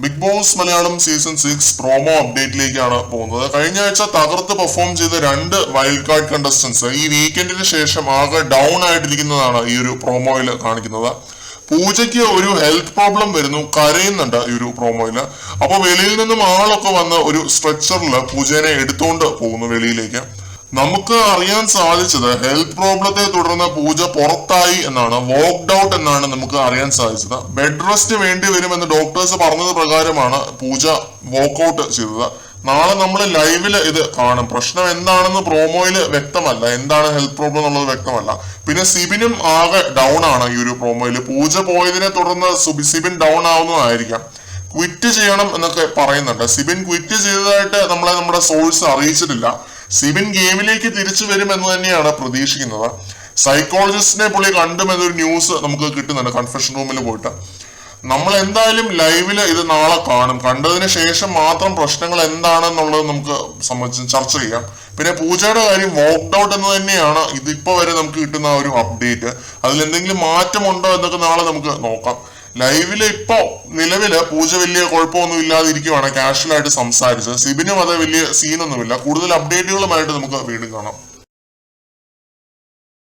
Big Boss Malayalam season 6 promo അപ്ഡേറ്റിലേക്കാണ് പോകുന്നത്. കഴിഞ്ഞ ആഴ്ച തകർത്ത് പെർഫോം ചെയ്ത 2 വൈൽഡ് കാർഡ് കണ്ടസ്റ്റൻസ് ഈ വീക്കെൻഡിന് ശേഷം ആകെ ഡൗൺ ആയിട്ടിരിക്കുന്നതാണ് ഈ ഒരു പ്രോമോയിൽ കാണിക്കുന്നത്. പൂജയ്ക്ക് ഒരു ഹെൽത്ത് പ്രോബ്ലം വരുന്നു, കരയുന്നുണ്ട് ഈ ഒരു പ്രോമോയില്. അപ്പൊ വെളിയിൽ നിന്നും ആളൊക്കെ വന്ന് ഒരു സ്ട്രെച്ചറിൽ പൂജനെ എടുത്തുകൊണ്ട് പോകുന്നു വെളിയിലേക്ക്. നമുക്ക് അറിയാൻ സാധിച്ചത് ഹെൽത്ത് പ്രോബ്ലത്തെ തുടർന്ന് പൂജ പുറത്തായി എന്നാണ്, വോക്ക്ഡ് ഔട്ട് എന്നാണ് നമുക്ക് അറിയാൻ സാധിച്ചത്. ബെഡ് റെസ്റ്റ് വേണ്ടി വരുമെന്ന് ഡോക്ടേഴ്സ് പറഞ്ഞത് പ്രകാരമാണ് പൂജ വോക്കൗട്ട് ചെയ്തത്. നാളെ നമ്മൾ ലൈവില് ഇത് കാണും. പ്രശ്നം എന്താണെന്ന് പ്രോമോയില് വ്യക്തമല്ല, എന്താണ് ഹെൽത്ത് പ്രോബ്ലം എന്നുള്ളത് വ്യക്തമല്ല. പിന്നെ സിബിനും ആകെ ഡൗൺ ആണ് ഈ ഒരു പ്രോമോയില്. പൂജ പോയതിനെ തുടർന്ന് സിബിൻ ഡൗൺ ആവുന്നതായിരിക്കാം. ക്വിറ്റ് ചെയ്യണം എന്നൊക്കെ പറയുന്നുണ്ട്. സിബിൻ ക്വിറ്റ് ചെയ്തതായിട്ട് നമ്മുടെ സോഴ്സ് അറിയിച്ചിട്ടില്ല. സിബിൻ ഗെയിമിലേക്ക് തിരിച്ചു വരും എന്ന് തന്നെയാണ് പ്രതീക്ഷിക്കുന്നത്. സൈക്കോളജിസ്റ്റിനെ പുള്ളി കണ്ടുമെന്നൊരു ന്യൂസ് നമുക്ക് കിട്ടുന്നുണ്ട് കൺഫെഷൻ റൂമിൽ പോയിട്ട്. നമ്മൾ എന്തായാലും ലൈവില് ഇത് നാളെ കാണും. കണ്ടതിന് ശേഷം മാത്രം പ്രശ്നങ്ങൾ എന്താണെന്നുള്ളത് നമുക്ക് സംബന്ധിച്ച് ചർച്ച ചെയ്യാം. പിന്നെ പൂജയുടെ കാര്യം വോക്ക്ഡ് ഔട്ട് എന്ന് തന്നെയാണ് ഇതിപ്പോ വരെ നമുക്ക് കിട്ടുന്ന ഒരു അപ്ഡേറ്റ്. അതിൽ എന്തെങ്കിലും മാറ്റമുണ്ടോ എന്നൊക്കെ നാളെ നമുക്ക് നോക്കാം. ലൈവില് ഇപ്പോ നിലവില് പൂജ വലിയ കുഴപ്പമൊന്നും ഇല്ലാതിരിക്കുവാണ്, കാഷ്വൽ ആയിട്ട് സംസാരിച്ചത്. സിബിനും അത് വലിയ സീനൊന്നുമില്ല. കൂടുതൽ അപ്ഡേറ്റുകളുമായിട്ട് നമുക്ക് വീണ്ടും കാണാം.